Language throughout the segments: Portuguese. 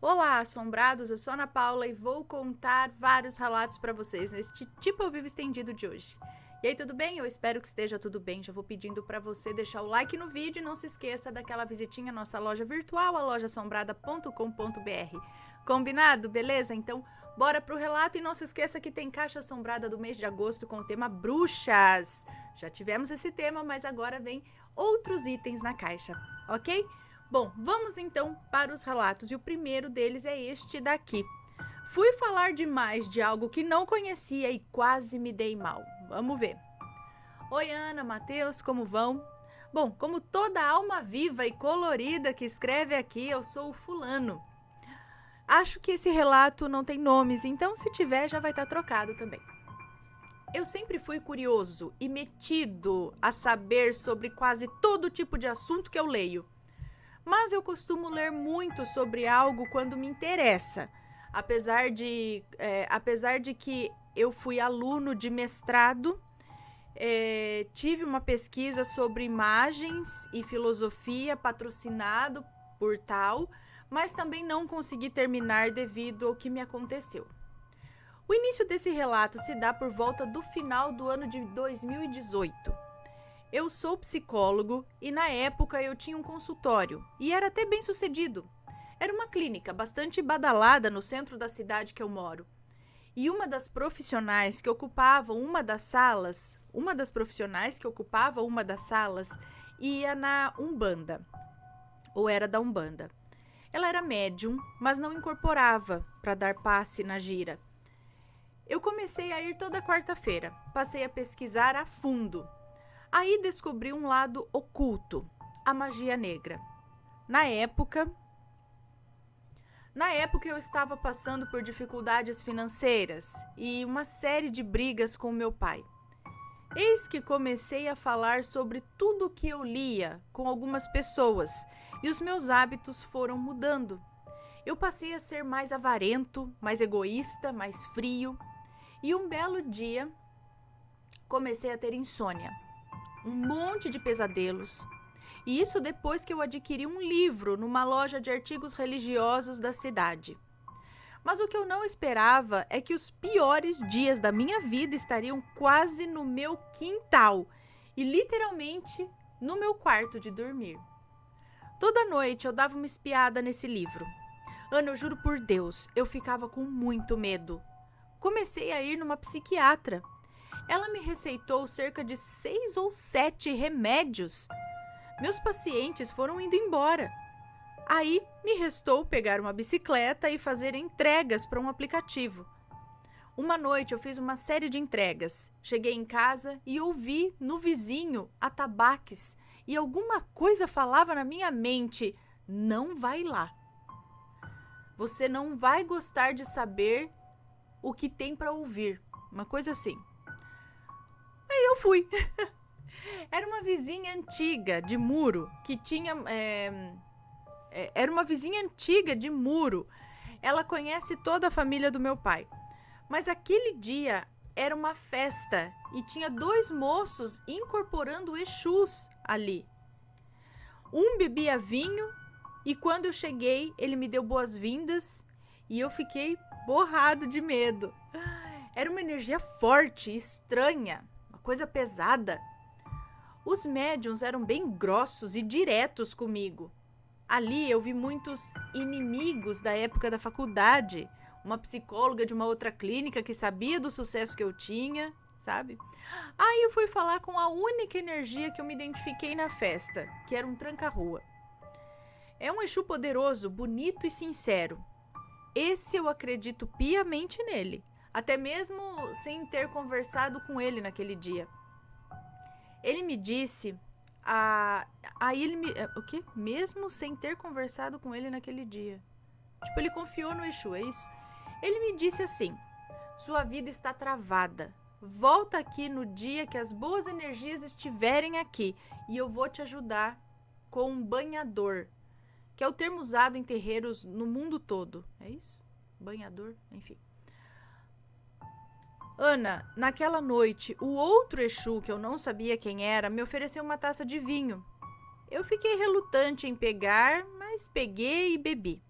Olá, assombrados, eu sou a Ana Paula e vou contar vários relatos para vocês neste Tipo ao Vivo estendido de hoje. E aí, tudo bem? Eu espero que esteja tudo bem. Já vou pedindo para você deixar o like no vídeo e não se esqueça daquela visitinha à nossa loja virtual, a lojaassombrada.com.br. Combinado? Beleza? Então, bora pro relato e não se esqueça que tem caixa assombrada do mês de agosto com o tema bruxas. Já tivemos esse tema, mas agora vem outros itens na caixa, ok? Bom, vamos então para os relatos e o primeiro deles é este daqui. Fui falar demais de algo que não conhecia e quase me dei mal. Vamos ver. Oi, Ana, Matheus, como vão? Bom, como toda alma viva e colorida que escreve aqui, eu sou o fulano. Acho que esse relato não tem nomes, então se tiver já vai estar trocado também. Eu sempre fui curioso e metido a saber sobre quase todo tipo de assunto que eu leio. Mas eu costumo ler muito sobre algo quando me interessa. Apesar de que eu fui aluno de mestrado, tive uma pesquisa sobre imagens e filosofia patrocinado por tal, mas também não consegui terminar devido ao que me aconteceu. O início desse relato se dá por volta do final do ano de 2018. Eu sou psicólogo e na época eu tinha um consultório e era até bem sucedido. Era uma clínica bastante badalada no centro da cidade que eu moro. E uma das profissionais que ocupava uma das salas ia na Umbanda, ou era da Umbanda. Ela era médium, mas não incorporava para dar passe na gira. Eu comecei a ir toda quarta-feira, passei a pesquisar a fundo. Aí descobri um lado oculto, a magia negra. Na época eu estava passando por dificuldades financeiras e uma série de brigas com meu pai. Eis que comecei a falar sobre tudo o que eu lia com algumas pessoas e os meus hábitos foram mudando. Eu passei a ser mais avarento, mais egoísta, mais frio e um belo dia comecei a ter insônia. Um monte de pesadelos. E isso depois que eu adquiri um livro numa loja de artigos religiosos da cidade. Mas o que eu não esperava é que os piores dias da minha vida estariam quase no meu quintal e literalmente no meu quarto de dormir. Toda noite eu dava uma espiada nesse livro. Ana, eu juro por Deus, eu ficava com muito medo. Comecei a ir numa psiquiatra. Ela me receitou cerca de 6 ou 7 remédios. Meus pacientes foram indo embora. Aí me restou pegar uma bicicleta e fazer entregas para um aplicativo. Uma noite eu fiz uma série de entregas. Cheguei em casa e ouvi no vizinho atabaques e alguma coisa falava na minha mente: não vai lá. Você não vai gostar de saber o que tem para ouvir. Uma coisa assim. Aí eu fui. Era uma vizinha antiga de muro que tinha. Era uma vizinha antiga de muro. Ela conhece toda a família do meu pai. Mas aquele dia era uma festa e tinha 2 moços incorporando Exus ali. Um bebia vinho e quando eu cheguei, ele me deu boas-vindas e eu fiquei borrado de medo. Era uma energia forte, estranha. Coisa pesada. Os médiuns eram bem grossos e diretos comigo. Ali eu vi muitos inimigos da época da faculdade, uma psicóloga de uma outra clínica que sabia do sucesso que eu tinha, sabe? Aí eu fui falar com a única energia que eu me identifiquei na festa, que era um tranca-rua. É um Exu poderoso, bonito e sincero. Esse eu acredito piamente nele. Até mesmo sem ter conversado com ele naquele dia. Ele me disse... O quê? Mesmo sem ter conversado com ele naquele dia. Tipo, ele confiou no Exu, é isso? Ele me disse assim: sua vida está travada. Volta aqui no dia que as boas energias estiverem aqui e eu vou te ajudar com um banhador, que é o termo usado em terreiros no mundo todo. É isso? Banhador? Enfim. Ana, naquela noite, o outro Exu, que eu não sabia quem era, me ofereceu uma taça de vinho. Eu fiquei relutante em pegar, mas peguei e bebi.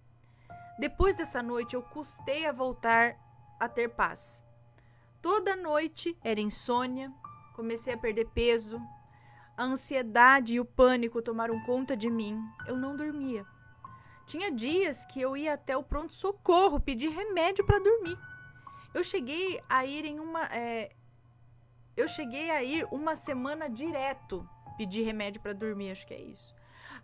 Depois dessa noite, eu custei a voltar a ter paz. Toda noite era insônia, comecei a perder peso, a ansiedade e o pânico tomaram conta de mim. Eu não dormia. Tinha dias que eu ia até o pronto-socorro pedir remédio para dormir. Eu cheguei a ir uma semana direto pedir remédio para dormir, acho que é isso.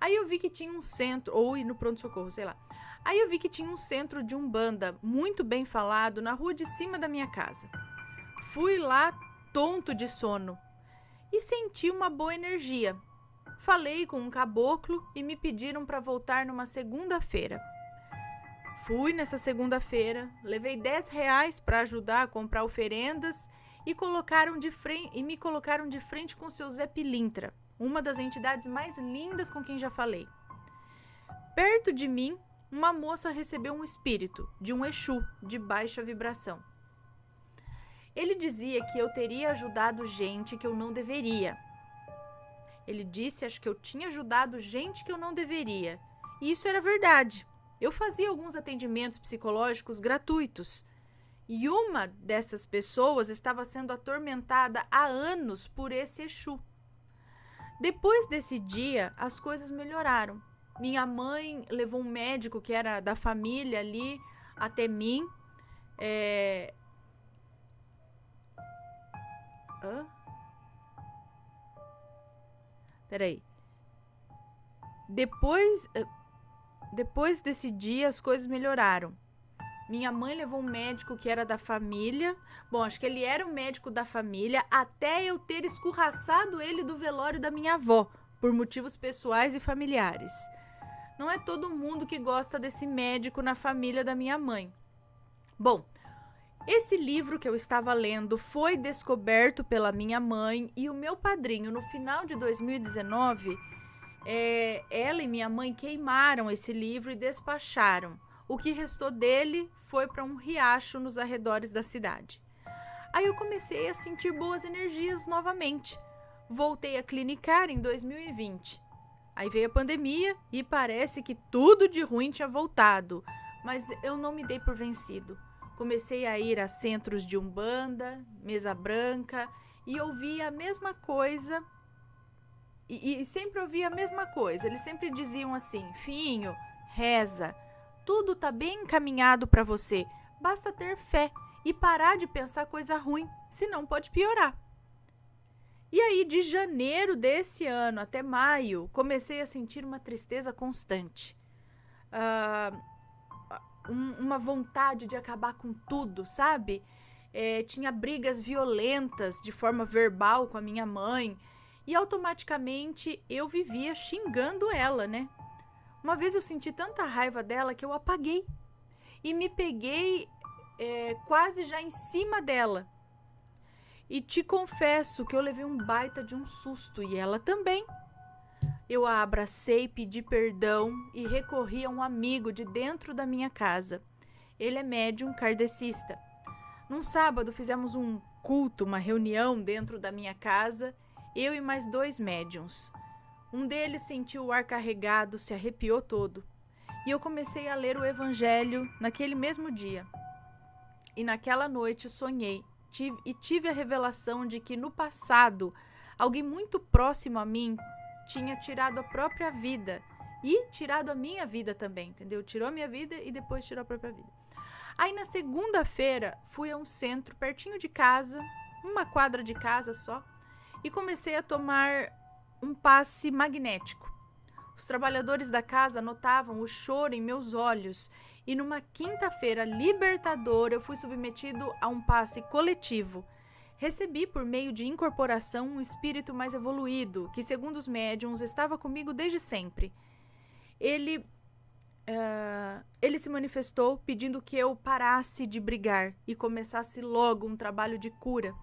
Aí eu vi que tinha um centro, ou ir no pronto-socorro, sei lá. Aí eu vi que tinha um centro de umbanda muito bem falado na rua de cima da minha casa. Fui lá tonto de sono e senti uma boa energia. Falei com um caboclo e me pediram para voltar numa segunda-feira. Fui nessa segunda-feira, levei R$10 para ajudar a comprar oferendas e me colocaram de frente com seu Zé Pilintra, uma das entidades mais lindas com quem já falei. Perto de mim, uma moça recebeu um espírito de um Exu de baixa vibração. Ele dizia que eu teria ajudado gente que eu não deveria. Ele disse, acho que eu tinha ajudado gente que eu não deveria. E isso era verdade. Eu fazia alguns atendimentos psicológicos gratuitos. E uma dessas pessoas estava sendo atormentada há anos por esse Exu. Depois desse dia, as coisas melhoraram. Minha mãe levou um médico que era da família ali até mim. Peraí. Depois desse dia, as coisas melhoraram. Minha mãe levou um médico que era da família. Bom, acho que ele era um médico da família até eu ter escorraçado ele do velório da minha avó, por motivos pessoais e familiares. Não é todo mundo que gosta desse médico na família da minha mãe. Bom, esse livro que eu estava lendo foi descoberto pela minha mãe e o meu padrinho, no final de 2019, ela e minha mãe queimaram esse livro e despacharam. O que restou dele foi para um riacho nos arredores da cidade. Aí eu comecei a sentir boas energias novamente. Voltei a clinicar em 2020. Aí veio a pandemia e parece que tudo de ruim tinha voltado. Mas eu não me dei por vencido. Comecei a ir a centros de umbanda, mesa branca, e ouvia a mesma coisa. E sempre ouvia a mesma coisa. Eles sempre diziam assim: filhinho, reza. Tudo tá bem encaminhado para você. Basta ter fé e parar de pensar coisa ruim, senão pode piorar. E aí, de janeiro desse ano até maio, comecei a sentir uma tristeza constante. Uma vontade de acabar com tudo, sabe? Tinha brigas violentas de forma verbal com a minha mãe e automaticamente eu vivia xingando ela, né? Uma vez eu senti tanta raiva dela que eu apaguei e me peguei quase já em cima dela. E te confesso que eu levei um baita de um susto e ela também. Eu a abracei, pedi perdão e recorri a um amigo de dentro da minha casa. Ele é médium kardecista. Num sábado fizemos um culto, uma reunião dentro da minha casa, eu e mais 2 médiums. Um deles sentiu o ar carregado, se arrepiou todo. E eu comecei a ler o Evangelho naquele mesmo dia. E naquela noite sonhei e tive a revelação de que no passado, alguém muito próximo a mim tinha tirado a própria vida e tirado a minha vida também, entendeu? Tirou a minha vida e depois tirou a própria vida. Aí na segunda-feira fui a um centro pertinho de casa, uma quadra de casa só, e comecei a tomar um passe magnético. Os trabalhadores da casa notavam o choro em meus olhos e numa quinta-feira libertadora eu fui submetido a um passe coletivo. Recebi por meio de incorporação um espírito mais evoluído, que segundo os médiuns estava comigo desde sempre. Ele se manifestou pedindo que eu parasse de brigar e começasse logo um trabalho de cura.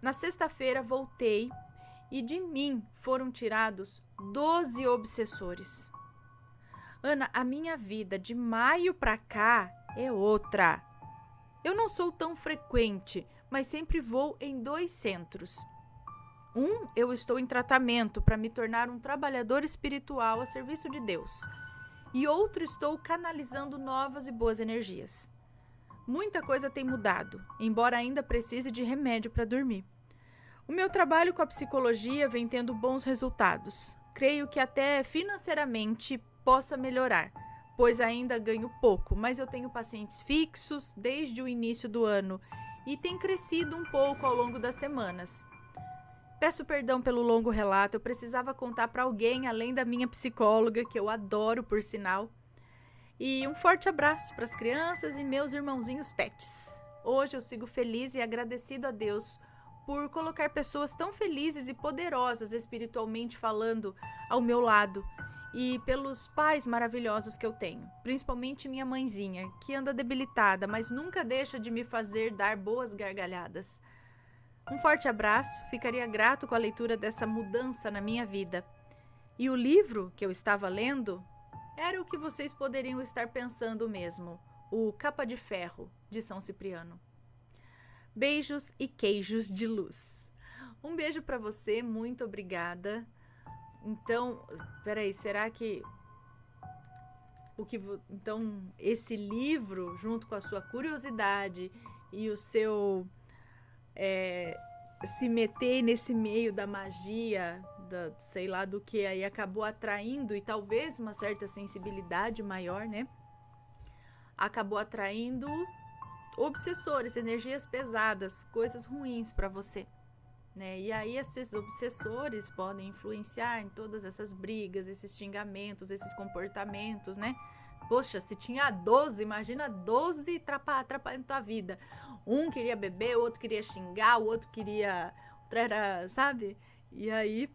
Na sexta-feira voltei e de mim foram tirados 12 obsessores. Ana, a minha vida de maio pra cá é outra. Eu não sou tão frequente, mas sempre vou em 2 centros. Eu estou em tratamento para me tornar um trabalhador espiritual a serviço de Deus. e outro estou canalizando novas e boas energias. Muita coisa tem mudado, embora ainda precise de remédio para dormir. O meu trabalho com a psicologia vem tendo bons resultados. Creio que até financeiramente possa melhorar, pois ainda ganho pouco, mas eu tenho pacientes fixos desde o início do ano e tem crescido um pouco ao longo das semanas. Peço perdão pelo longo relato, eu precisava contar para alguém além da minha psicóloga, que eu adoro por sinal. E um forte abraço para as crianças e meus irmãozinhos pets. Hoje eu sigo feliz e agradecido a Deus por colocar pessoas tão felizes e poderosas espiritualmente falando ao meu lado e pelos pais maravilhosos que eu tenho, principalmente minha mãezinha, que anda debilitada, mas nunca deixa de me fazer dar boas gargalhadas. Um forte abraço, ficaria grato com a leitura dessa mudança na minha vida. E o livro que eu estava lendo era o que vocês poderiam estar pensando mesmo, o Capa de Ferro, de São Cipriano. Beijos e queijos de luz. Um beijo para você, muito obrigada. Então, peraí, será que então esse livro, junto com a sua curiosidade e o seu se meter nesse meio da magia, sei lá do que, aí acabou atraindo, e talvez uma certa sensibilidade maior, né? Acabou atraindo obsessores, energias pesadas, coisas ruins para você, né? E aí esses obsessores podem influenciar em todas essas brigas, esses xingamentos, esses comportamentos, né? Poxa, se tinha 12, imagina 12 atrapalhando tua vida. Um queria beber, o outro queria xingar, o outro queria, sabe? E aí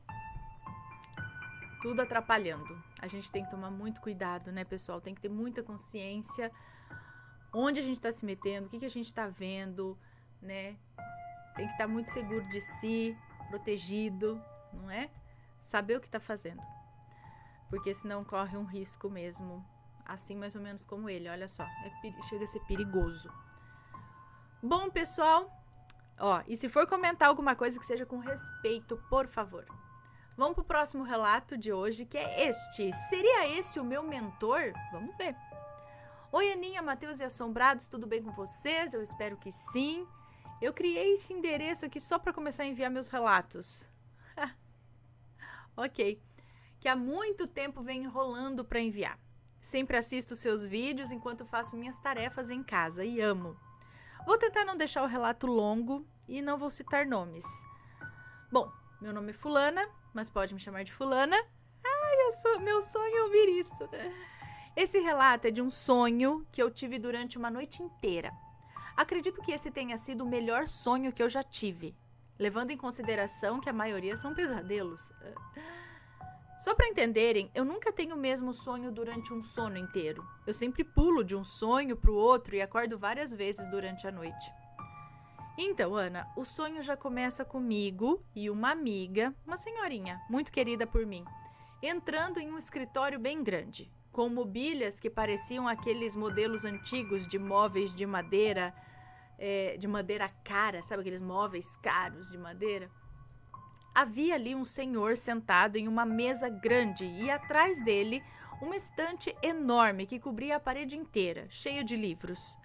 tudo atrapalhando. A gente tem que tomar muito cuidado, né, pessoal? Tem que ter muita consciência onde a gente está se metendo, o que a gente está vendo, né? Tem que estar muito seguro de si, protegido, não é? Saber o que está fazendo. Porque senão corre um risco mesmo. Assim, mais ou menos como ele, olha só. Chega a ser perigoso. Bom, pessoal, e se for comentar alguma coisa que seja com respeito, por favor. Vamos pro próximo relato de hoje, que é este. Seria esse o meu mentor? Vamos ver. Oi, Aninha, Matheus e Assombrados, tudo bem com vocês? Eu espero que sim. Eu criei esse endereço aqui só para começar a enviar meus relatos. Ok. Que há muito tempo vem enrolando para enviar. Sempre assisto seus vídeos enquanto faço minhas tarefas em casa e amo. Vou tentar não deixar o relato longo e não vou citar nomes. Bom, meu nome é Fulana, mas pode me chamar de Fulana. Meu sonho é ouvir isso. Esse relato é de um sonho que eu tive durante uma noite inteira. Acredito que esse tenha sido o melhor sonho que eu já tive, levando em consideração que a maioria são pesadelos. Só para entenderem, eu nunca tenho o mesmo sonho durante um sono inteiro. Eu sempre pulo de um sonho para o outro e acordo várias vezes durante a noite. Então, Ana, o sonho já começa comigo e uma amiga, uma senhorinha, muito querida por mim, entrando em um escritório bem grande, com mobílias que pareciam aqueles modelos antigos de móveis de madeira cara, sabe aqueles móveis caros de madeira? Havia ali um senhor sentado em uma mesa grande e atrás dele uma estante enorme que cobria a parede inteira, cheia de livros.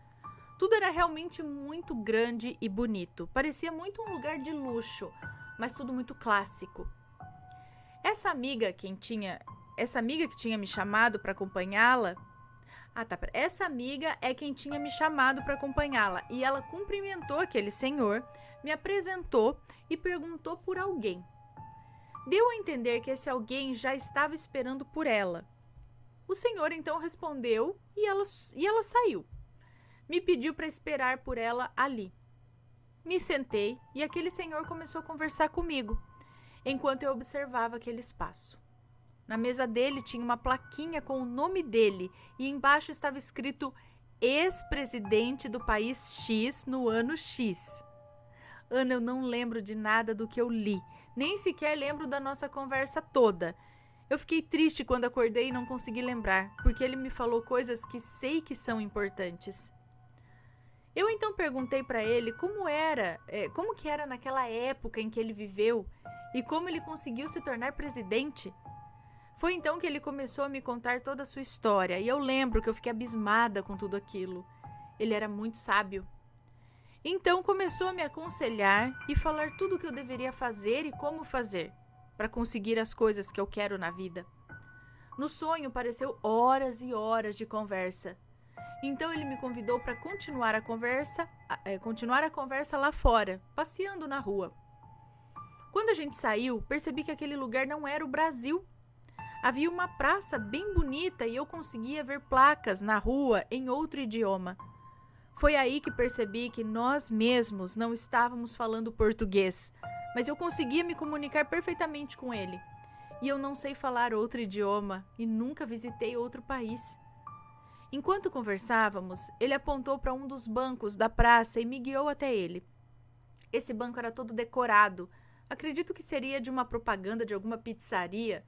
Tudo era realmente muito grande e bonito. Parecia muito um lugar de luxo, mas tudo muito clássico. Essa amiga que tinha me chamado para acompanhá-la. Essa amiga é quem tinha me chamado para acompanhá-la e ela cumprimentou aquele senhor, me apresentou e perguntou por alguém. Deu a entender que esse alguém já estava esperando por ela. O senhor então respondeu e ela saiu. Me pediu para esperar por ela ali. Me sentei e aquele senhor começou a conversar comigo, enquanto eu observava aquele espaço. Na mesa dele tinha uma plaquinha com o nome dele e embaixo estava escrito ex-presidente do país X no ano X. Ana, eu não lembro de nada do que eu li, nem sequer lembro da nossa conversa toda. Eu fiquei triste quando acordei e não consegui lembrar, porque ele me falou coisas que sei que são importantes. Eu então perguntei para ele como que era naquela época em que ele viveu e como ele conseguiu se tornar presidente. Foi então que ele começou a me contar toda a sua história, e eu lembro que eu fiquei abismada com tudo aquilo. Ele era muito sábio. Então começou a me aconselhar e falar tudo o que eu deveria fazer e como fazer, para conseguir as coisas que eu quero na vida. No sonho pareceu horas e horas de conversa. Então ele me convidou para continuar a conversa lá fora, passeando na rua. Quando a gente saiu, percebi que aquele lugar não era o Brasil. Havia uma praça bem bonita e eu conseguia ver placas na rua em outro idioma. Foi aí que percebi que nós mesmos não estávamos falando português, mas eu conseguia me comunicar perfeitamente com ele. E eu não sei falar outro idioma e nunca visitei outro país. Enquanto conversávamos, ele apontou para um dos bancos da praça e me guiou até ele. Esse banco era todo decorado. Acredito que seria de uma propaganda de alguma pizzaria.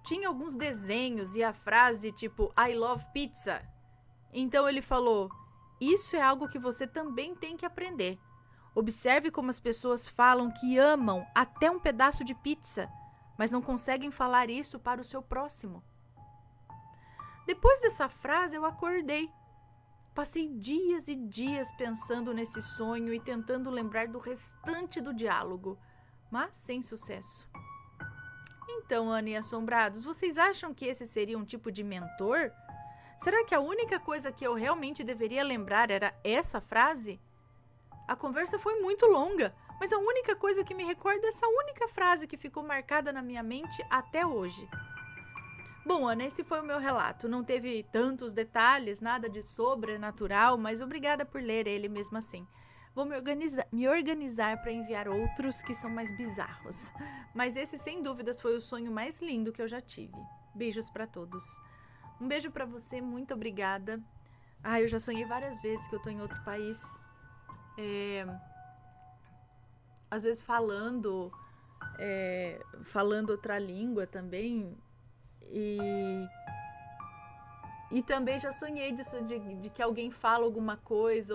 Tinha alguns desenhos e a frase tipo I love pizza. Então ele falou: isso é algo que você também tem que aprender. Observe como as pessoas falam que amam até um pedaço de pizza, mas não conseguem falar isso para o seu próximo. Depois dessa frase eu acordei. Passei dias e dias pensando nesse sonho e tentando lembrar do restante do diálogo, mas sem sucesso. Então, Ana e Assombrados, vocês acham que esse seria um tipo de mentor? Será que a única coisa que eu realmente deveria lembrar era essa frase? A conversa foi muito longa, mas a única coisa que me recorda é essa única frase que ficou marcada na minha mente até hoje. Bom, Ana, esse foi o meu relato. Não teve tantos detalhes, nada de sobrenatural, mas obrigada por ler ele mesmo assim. Vou me organizar para enviar outros que são mais bizarros. Mas esse, sem dúvidas, foi o sonho mais lindo que eu já tive. Beijos para todos. Um beijo para você, muito obrigada. Eu já sonhei várias vezes que eu tô em outro país. Às vezes falando outra língua também. E também já sonhei disso, de que alguém fala alguma coisa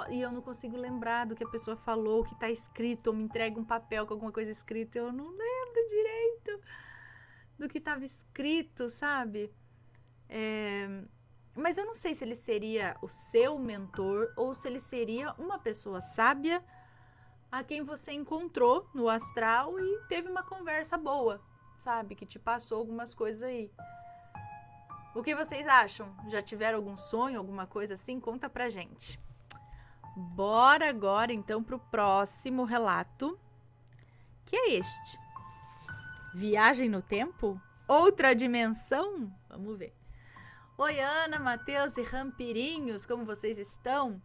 e eu não consigo lembrar do que a pessoa falou, o que está escrito, ou me entrega um papel com alguma coisa escrita, eu não lembro direito do que estava escrito, sabe? Mas eu não sei se ele seria o seu mentor ou se ele seria uma pessoa sábia a quem você encontrou no astral e teve uma conversa boa, sabe? Que te passou algumas coisas aí. O que vocês acham? Já tiveram algum sonho, alguma coisa assim? Conta pra gente. Bora agora então pro próximo relato, que é este. Viagem no tempo? Outra dimensão? Vamos ver. Oi, Ana, Matheus e Rampirinhos, como vocês estão?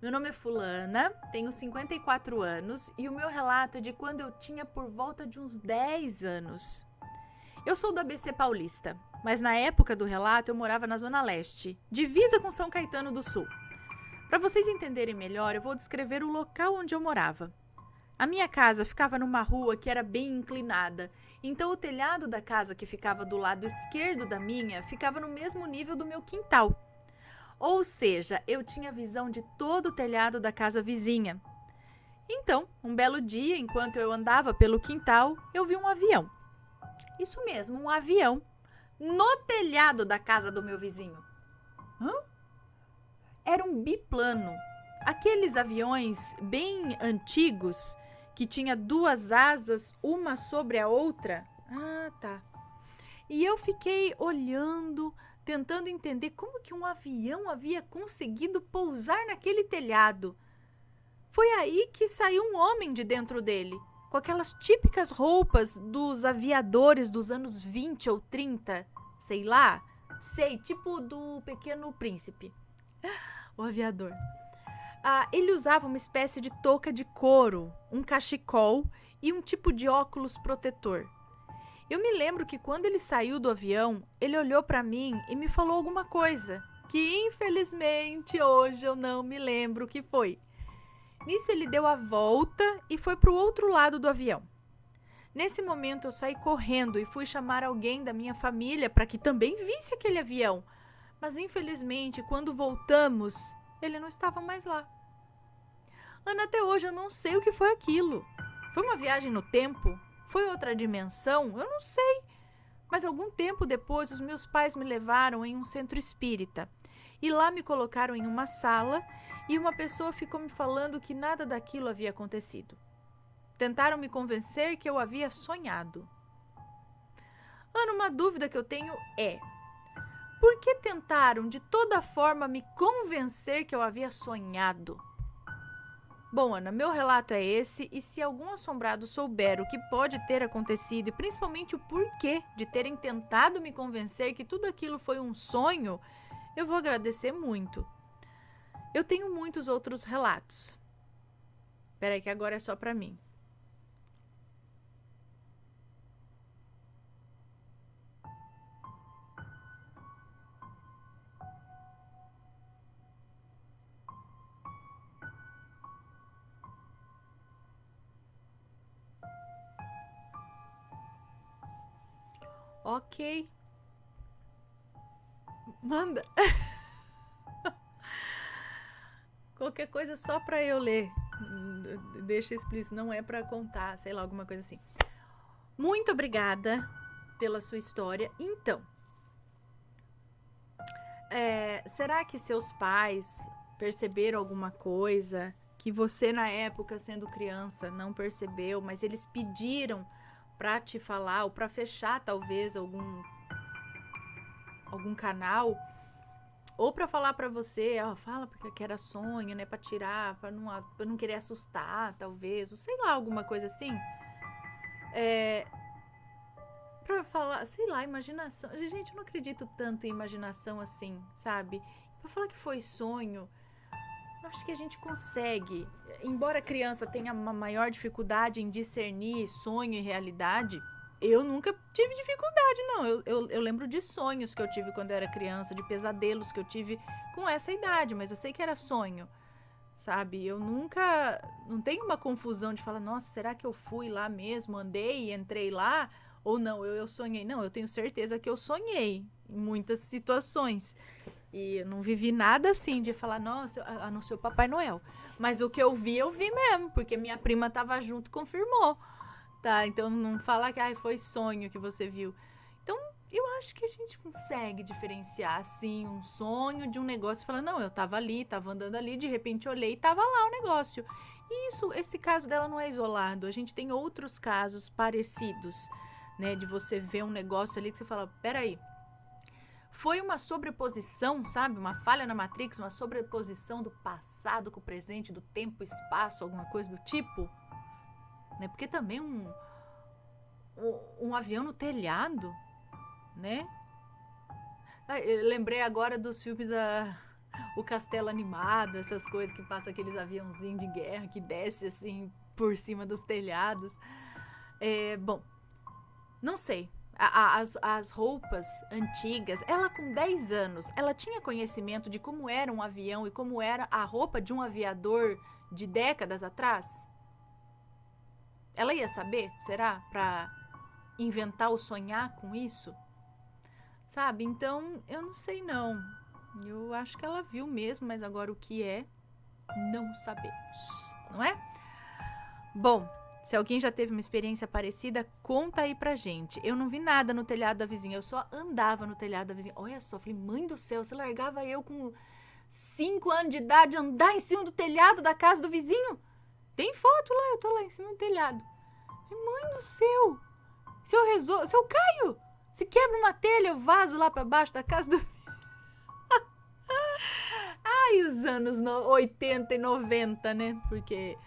Meu nome é Fulana, tenho 54 anos e o meu relato é de quando eu tinha por volta de uns 10 anos. Eu sou do ABC Paulista, mas na época do relato eu morava na Zona Leste, divisa com São Caetano do Sul. Para vocês entenderem melhor, eu vou descrever o local onde eu morava. A minha casa ficava numa rua que era bem inclinada, então o telhado da casa que ficava do lado esquerdo da minha ficava no mesmo nível do meu quintal. Ou seja, eu tinha visão de todo o telhado da casa vizinha. Então, um belo dia, enquanto eu andava pelo quintal, eu vi um avião. Isso mesmo, um avião, no telhado da casa do meu vizinho. Era um biplano, aqueles aviões bem antigos, que tinha duas asas, uma sobre a outra. Tá. E eu fiquei olhando, tentando entender como que um avião havia conseguido pousar naquele telhado. Foi aí que saiu um homem de dentro dele, com aquelas típicas roupas dos aviadores dos anos 20 ou 30, sei lá, tipo do Pequeno Príncipe, o aviador. Ele usava uma espécie de touca de couro, um cachecol e um tipo de óculos protetor. Eu me lembro que quando ele saiu do avião, ele olhou para mim e me falou alguma coisa, que infelizmente hoje eu não me lembro o que foi. Nisso ele deu a volta e foi para o outro lado do avião. Nesse momento eu saí correndo e fui chamar alguém da minha família para que também visse aquele avião. Mas infelizmente, quando voltamos, ele não estava mais lá. Ana, até hoje eu não sei o que foi aquilo. Foi uma viagem no tempo? Foi outra dimensão? Eu não sei. Mas algum tempo depois, os meus pais me levaram em um centro espírita. E lá me colocaram em uma sala e uma pessoa ficou me falando que nada daquilo havia acontecido. Tentaram me convencer que eu havia sonhado. Ana, uma dúvida que eu tenho é: por que tentaram de toda forma me convencer que eu havia sonhado? Bom, Ana, meu relato é esse, e se algum assombrado souber o que pode ter acontecido e principalmente o porquê de terem tentado me convencer que tudo aquilo foi um sonho, eu vou agradecer muito. Eu tenho muitos outros relatos. Peraí que agora é só pra mim. Ok. Manda. Qualquer coisa só pra eu ler. Deixa explícito, não é pra contar, sei lá, alguma coisa assim. Muito obrigada pela sua história. Então, será que seus pais perceberam alguma coisa que você na época, sendo criança, não percebeu, mas eles pediram pra te falar ou pra fechar talvez algum canal, ou pra falar pra você, fala porque era sonho, né, pra tirar, pra não querer assustar, talvez, ou sei lá, alguma coisa assim, pra falar, sei lá, imaginação. Gente, eu não acredito tanto em imaginação assim, sabe? Pra falar que foi sonho, eu acho que a gente consegue, embora a criança tenha uma maior dificuldade em discernir sonho e realidade. Eu nunca tive dificuldade, não. Eu lembro de sonhos que eu tive quando eu era criança, de pesadelos que eu tive com essa idade, mas eu sei que era sonho, sabe? Eu nunca... Não tenho uma confusão de falar, nossa, será que eu fui lá mesmo, andei e entrei lá? Ou não, eu sonhei. Não, eu tenho certeza que eu sonhei em muitas situações. E eu não vivi nada assim de falar, nossa, a não ser o Papai Noel. Mas o que eu vi mesmo, porque minha prima tava junto e confirmou. Tá, então não falar que foi sonho que você viu. Então, eu acho que a gente consegue diferenciar, assim, um sonho de um negócio e falar, não, eu tava ali, tava andando ali, de repente olhei e tava lá o negócio. E esse caso dela não é isolado. A gente tem outros casos parecidos, né, de você ver um negócio ali que você fala, peraí, foi uma sobreposição, sabe? Uma falha na Matrix, uma sobreposição do passado com o presente, do tempo e espaço, alguma coisa do tipo. Né? Porque também um avião no telhado, né? Eu lembrei agora dos filmes o Castelo Animado, essas coisas que passa aqueles aviãozinhos de guerra que desce assim por cima dos telhados. Bom, não sei. As roupas antigas, ela com 10 anos, ela tinha conhecimento de como era um avião e como era a roupa de um aviador de décadas atrás? Ela ia saber, será? Pra inventar ou sonhar com isso? Sabe? Então, eu não sei não. Eu acho que ela viu mesmo, mas agora o que é, não sabemos. Não é? Bom, se alguém já teve uma experiência parecida, conta aí pra gente. Eu não vi nada no telhado da vizinha, eu só andava no telhado da vizinha. Olha só, falei, mãe do céu, você largava eu com 5 anos de idade andar em cima do telhado da casa do vizinho? Tem foto lá, eu tô lá em cima do telhado. Mãe do céu, se eu caio, se quebra uma telha, eu vazo lá pra baixo da casa do... Ai, os anos 80 e 90, né? Porque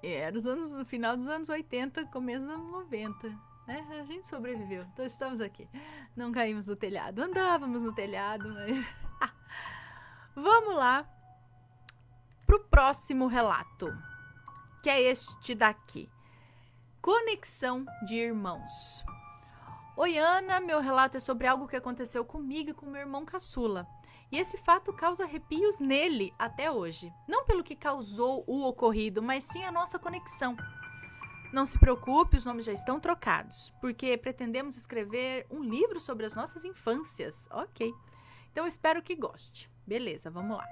era no final dos anos 80, começo dos anos 90, né? A gente sobreviveu, então estamos aqui. Não caímos do telhado, andávamos no telhado, mas... Vamos lá pro próximo relato, que é este daqui. Conexão de irmãos. Oi, Ana, meu relato é sobre algo que aconteceu comigo e com meu irmão caçula. E esse fato causa arrepios nele até hoje. Não pelo que causou o ocorrido, mas sim a nossa conexão. Não se preocupe, os nomes já estão trocados, porque pretendemos escrever um livro sobre as nossas infâncias. Ok. Então espero que goste. Beleza, vamos lá.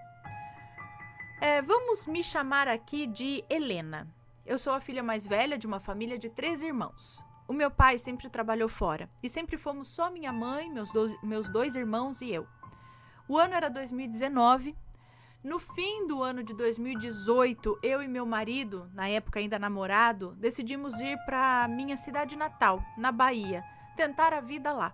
Vamos me chamar aqui de Helena. Eu sou a filha mais velha de uma família de 3 irmãos. o meu pai sempre trabalhou fora e sempre fomos só minha mãe, meus dois irmãos e eu. O ano era 2019. No fim do ano de 2018, eu e meu marido, na época ainda namorado, decidimos ir para minha cidade natal, na Bahia, tentar a vida lá.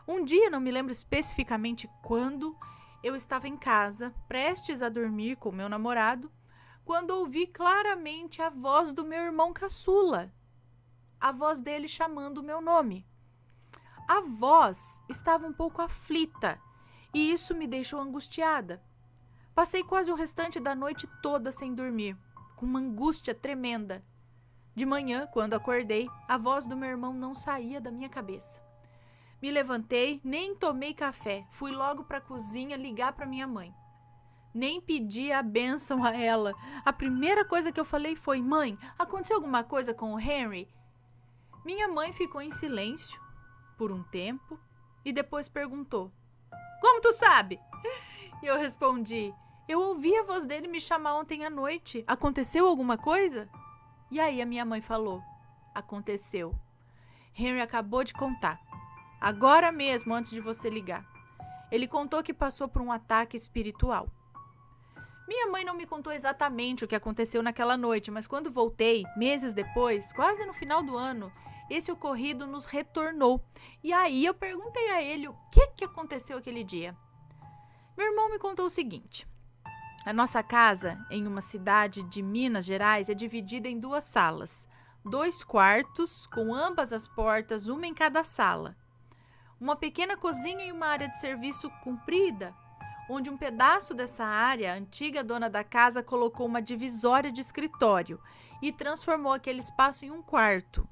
Um dia, não me lembro especificamente quando, eu estava em casa, prestes a dormir com meu namorado, quando ouvi claramente a voz do meu irmão caçula. A voz dele chamando o meu nome. A voz estava um pouco aflita e isso me deixou angustiada. Passei quase o restante da noite toda sem dormir, com uma angústia tremenda. De manhã, quando acordei, a voz do meu irmão não saía da minha cabeça. Me levantei, nem tomei café, fui logo para a cozinha ligar para minha mãe. Nem pedi a bênção a ela. A primeira coisa que eu falei foi: mãe, aconteceu alguma coisa com o Henry? Minha mãe ficou em silêncio por um tempo e depois perguntou: como tu sabe? E eu respondi: eu ouvi a voz dele me chamar ontem à noite. Aconteceu alguma coisa? E aí a minha mãe falou: aconteceu. Henry acabou de contar. Agora mesmo, antes de você ligar. Ele contou que passou por um ataque espiritual. Minha mãe não me contou exatamente o que aconteceu naquela noite, mas quando voltei, meses depois, quase no final do ano, esse ocorrido nos retornou. E aí eu perguntei a ele o que aconteceu aquele dia. Meu irmão me contou o seguinte: a nossa casa, em uma cidade de Minas Gerais, é dividida em 2 salas, 2 quartos, com ambas as portas, uma em cada sala. Uma pequena cozinha e uma área de serviço comprida, onde um pedaço dessa área, a antiga dona da casa colocou uma divisória de escritório e transformou aquele espaço em um quarto.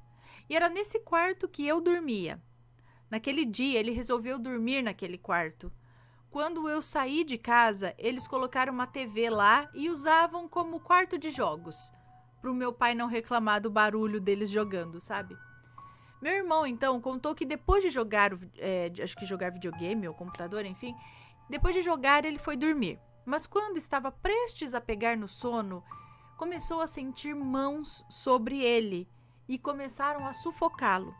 E era nesse quarto que eu dormia. Naquele dia, ele resolveu dormir naquele quarto. Quando eu saí de casa, eles colocaram uma TV lá e usavam como quarto de jogos, para o meu pai não reclamar do barulho deles jogando, sabe? Meu irmão, então, contou que depois de jogar, acho que jogar videogame ou computador, enfim, depois de jogar ele foi dormir. Mas quando estava prestes a pegar no sono, começou a sentir mãos sobre ele e começaram a sufocá-lo.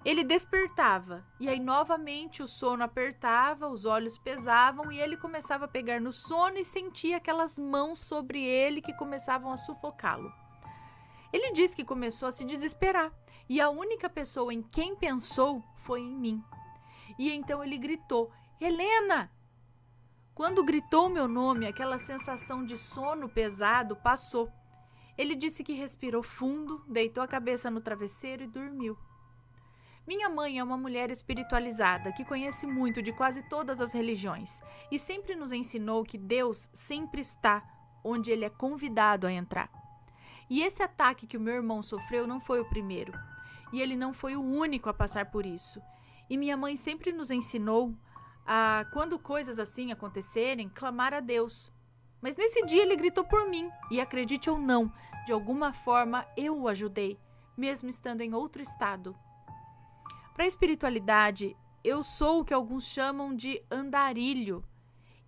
Ele despertava e aí novamente o sono apertava, os olhos pesavam e ele começava a pegar no sono e sentia aquelas mãos sobre ele que começavam a sufocá-lo. Ele disse que começou a se desesperar e a única pessoa em quem pensou foi em mim. E então ele gritou: Helena! Quando gritou meu nome, aquela sensação de sono pesado passou. Ele disse que respirou fundo, deitou a cabeça no travesseiro e dormiu. Minha mãe é uma mulher espiritualizada que conhece muito de quase todas as religiões e sempre nos ensinou que Deus sempre está onde ele é convidado a entrar. E esse ataque que o meu irmão sofreu não foi o primeiro. E ele não foi o único a passar por isso. E minha mãe sempre nos ensinou a, quando coisas assim acontecerem, clamar a Deus. Mas nesse dia ele gritou por mim. E acredite ou não, de alguma forma eu o ajudei, mesmo estando em outro estado. Para a espiritualidade, eu sou o que alguns chamam de andarilho.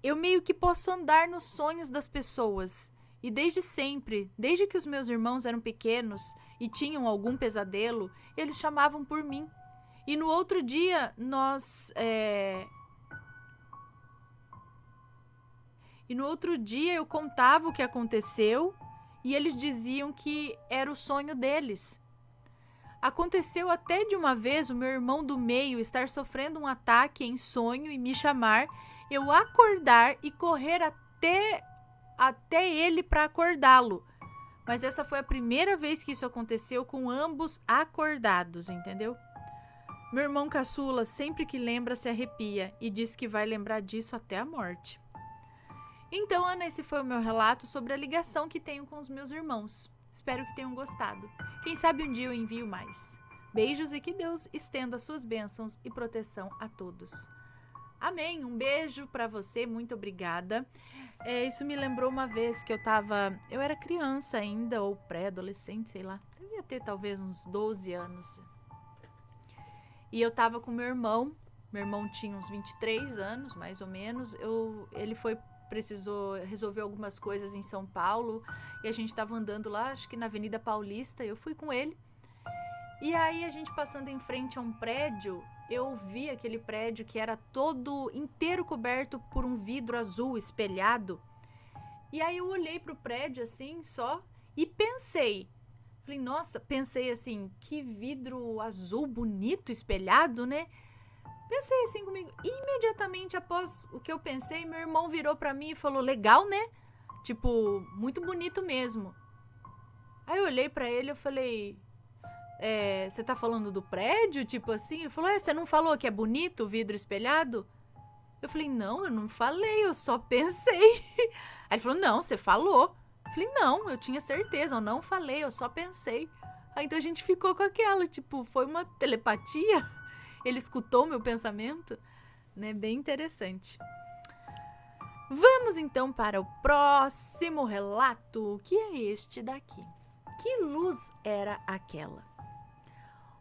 Eu meio que posso andar nos sonhos das pessoas. E desde sempre, desde que os meus irmãos eram pequenos e tinham algum pesadelo, eles chamavam por mim. E no outro dia, eu contava o que aconteceu e eles diziam que era o sonho deles. Aconteceu até de uma vez o meu irmão do meio estar sofrendo um ataque em sonho e me chamar, eu acordar e correr até ele para acordá-lo. Mas essa foi a primeira vez que isso aconteceu com ambos acordados, entendeu? Meu irmão caçula, sempre que lembra, se arrepia e diz que vai lembrar disso até a morte. Então, Ana, esse foi o meu relato sobre a ligação que tenho com os meus irmãos. Espero que tenham gostado. Quem sabe um dia eu envio mais. Beijos e que Deus estenda suas bênçãos e proteção a todos. Amém. Um beijo para você. Muito obrigada. Isso me lembrou uma vez que eu era criança ainda, ou pré-adolescente, sei lá. Devia ter talvez uns 12 anos. E eu tava com meu irmão. Meu irmão tinha uns 23 anos, mais ou menos. Ele precisou resolver algumas coisas em São Paulo e a gente estava andando lá, acho que na Avenida Paulista, eu fui com ele E aí a gente passando em frente a um prédio, eu vi aquele prédio que era todo inteiro coberto por um vidro azul espelhado. E aí eu olhei pro prédio assim só e pensei. Falei, nossa, pensei assim, que vidro azul bonito espelhado, né? Pensei assim comigo. E imediatamente após o que eu pensei, meu irmão virou pra mim e falou, legal, né? Tipo, muito bonito mesmo. Aí eu olhei pra ele e eu falei, você tá falando do prédio? Tipo assim? Ele falou, você não falou que é bonito o vidro espelhado? Eu falei, não, eu não falei, eu só pensei. Aí ele falou, não, você falou. Eu falei, não, eu tinha certeza, eu não falei, eu só pensei. Aí então a gente ficou com aquela, tipo, foi uma telepatia. Ele escutou meu pensamento, né? Bem interessante. Vamos então para o próximo relato, que é este daqui. Que luz era aquela?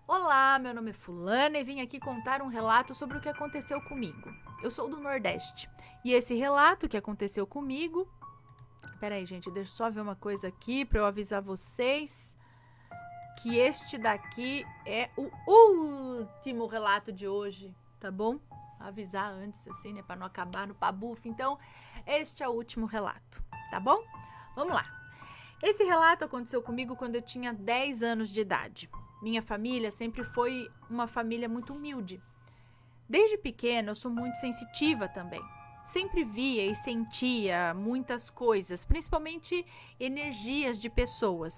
Olá, meu nome é Fulana e vim aqui contar um relato sobre o que aconteceu comigo. Eu sou do Nordeste e esse relato que aconteceu comigo... Peraí, gente, deixa eu só ver uma coisa aqui para eu avisar vocês que este daqui é o último relato de hoje, tá bom? Avisar antes, assim, né, para não acabar no pabufo. Então, este é o último relato, tá bom? Vamos lá. Esse relato aconteceu comigo quando eu tinha 10 anos de idade. Minha família sempre foi uma família muito humilde. Desde pequena, eu sou muito sensitiva também. Sempre via e sentia muitas coisas, principalmente energias de pessoas.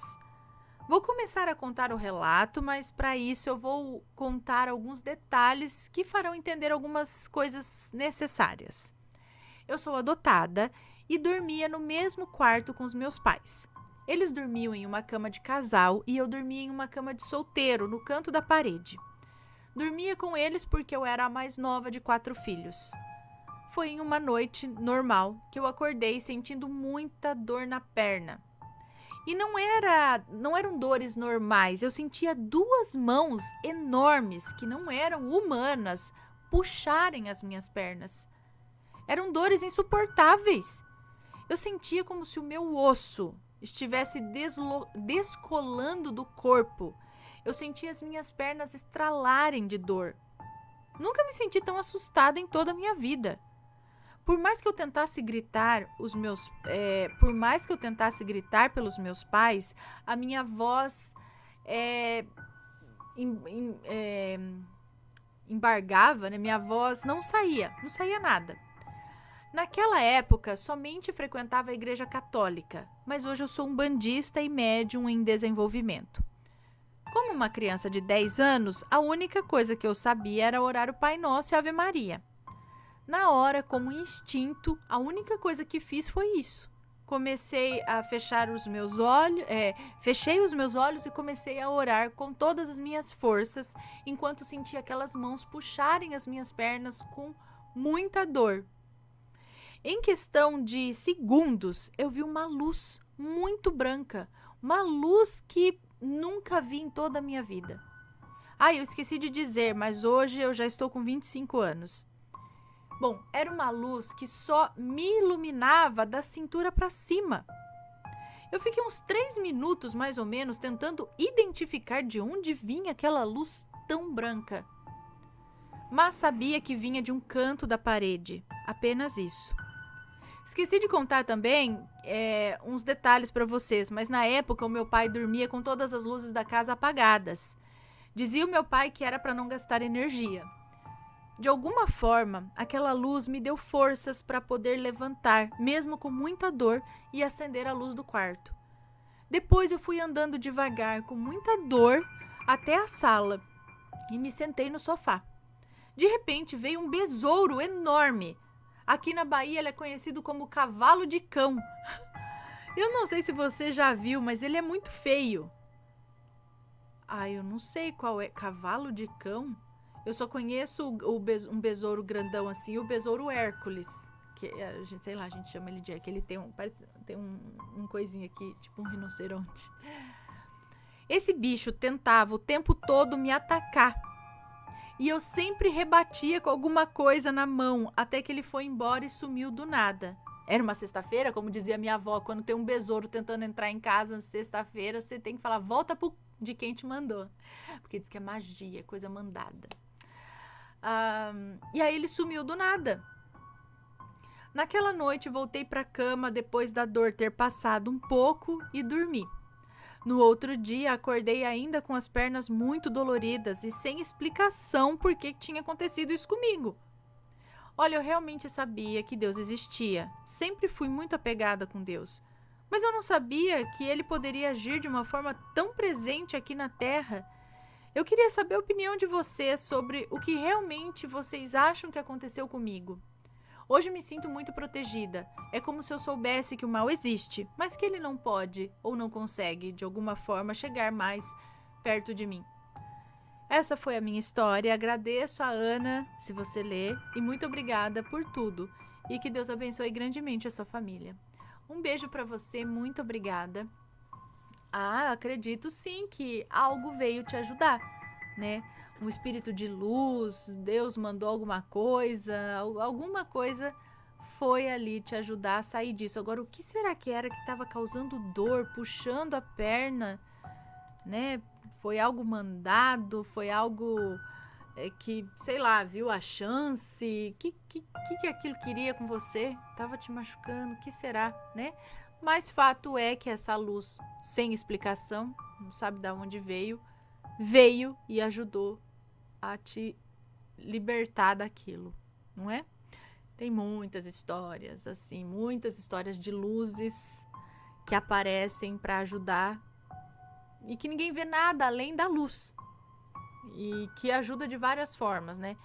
Vou começar a contar o relato, mas para isso eu vou contar alguns detalhes que farão entender algumas coisas necessárias. Eu sou adotada e dormia no mesmo quarto com os meus pais. Eles dormiam em uma cama de casal e eu dormia em uma cama de solteiro, no canto da parede. Dormia com eles porque eu era a mais nova de 4 filhos. Foi em uma noite normal que eu acordei sentindo muita dor na perna. E não eram dores normais, eu sentia 2 mãos enormes, que não eram humanas, puxarem as minhas pernas. Eram dores insuportáveis. Eu sentia como se o meu osso estivesse descolando do corpo. Eu sentia as minhas pernas estralarem de dor. Nunca me senti tão assustada em toda a minha vida. Por mais que eu tentasse gritar pelos meus pais, a minha voz embargava, né? Minha voz não saía nada. Naquela época, somente frequentava a igreja católica, mas hoje eu sou um bandista e médium em desenvolvimento. Como uma criança de 10 anos, a única coisa que eu sabia era orar o Pai Nosso e a Ave Maria. Na hora, como instinto, a única coisa que fiz foi isso. Comecei a fechar os meus olhos, fechei os meus olhos e comecei a orar com todas as minhas forças, enquanto sentia aquelas mãos puxarem as minhas pernas com muita dor. Em questão de segundos, eu vi uma luz muito branca, uma luz que nunca vi em toda a minha vida. Eu esqueci de dizer, mas hoje eu já estou com 25 anos. Bom, era uma luz que só me iluminava da cintura para cima. Eu fiquei uns 3 minutos, mais ou menos, tentando identificar de onde vinha aquela luz tão branca. Mas sabia que vinha de um canto da parede, apenas isso. Esqueci de contar também uns detalhes para vocês, mas na época o meu pai dormia com todas as luzes da casa apagadas. Dizia o meu pai que era para não gastar energia. De alguma forma, aquela luz me deu forças para poder levantar, mesmo com muita dor, e acender a luz do quarto. Depois eu fui andando devagar, com muita dor, até a sala e me sentei no sofá. De repente veio um besouro enorme. Aqui na Bahia ele é conhecido como cavalo de cão. Eu não sei se você já viu, mas ele é muito feio. Eu não sei qual é. Cavalo de cão? Eu só conheço um besouro grandão assim, o besouro Hércules. Que a gente chama ele de... Que ele tem um coisinho aqui, tipo um rinoceronte. Esse bicho tentava o tempo todo me atacar. E eu sempre rebatia com alguma coisa na mão, até que ele foi embora e sumiu do nada. Era uma sexta-feira, como dizia minha avó, quando tem um besouro tentando entrar em casa na sexta-feira, você tem que falar, volta de quem te mandou. Porque diz que é magia, coisa mandada. E aí ele sumiu do nada. Naquela noite voltei para a cama depois da dor ter passado um pouco e dormi. No outro dia acordei ainda com as pernas muito doloridas e sem explicação por que tinha acontecido isso comigo. Olha, eu realmente sabia que Deus existia. Sempre fui muito apegada com Deus. Mas eu não sabia que ele poderia agir de uma forma tão presente aqui na Terra. Eu queria saber a opinião de vocês sobre o que realmente vocês acham que aconteceu comigo. Hoje me sinto muito protegida. É como se eu soubesse que o mal existe, mas que ele não pode ou não consegue, de alguma forma, chegar mais perto de mim. Essa foi a minha história. Agradeço a Ana, se você ler, e muito obrigada por tudo. E que Deus abençoe grandemente a sua família. Um beijo para você, muito obrigada. Acredito sim que algo veio te ajudar, né? Um espírito de luz, Deus mandou alguma coisa foi ali te ajudar a sair disso. Agora, o que será que era que estava causando dor, puxando a perna, né? Foi algo mandado, foi algo que, sei lá, viu a chance? Que aquilo queria com você? Tava te machucando, o que será, né? Mas fato é que essa luz, sem explicação, não sabe de onde veio e ajudou a te libertar daquilo, não é? Tem muitas histórias, assim, muitas histórias de luzes que aparecem para ajudar e que ninguém vê nada além da luz e que ajuda de várias formas, né?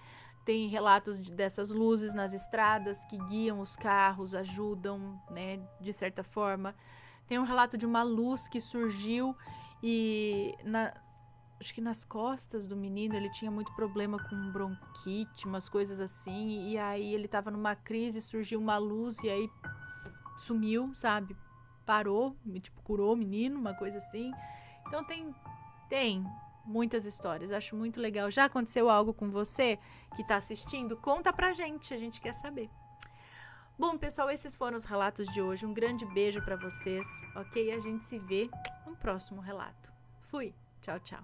Tem relatos dessas luzes nas estradas que guiam os carros, ajudam, né, de certa forma. Tem um relato de uma luz que surgiu e acho que nas costas do menino ele tinha muito problema com bronquite, umas coisas assim, e aí ele tava numa crise, surgiu uma luz e aí sumiu, sabe? Parou, tipo, curou o menino, uma coisa assim. Então tem muitas histórias, acho muito legal. Já aconteceu algo com você que tá assistindo? Conta pra gente, a gente quer saber. Bom, pessoal, esses foram os relatos de hoje. Um grande beijo pra vocês, ok? A gente se vê no próximo relato. Fui, tchau, tchau.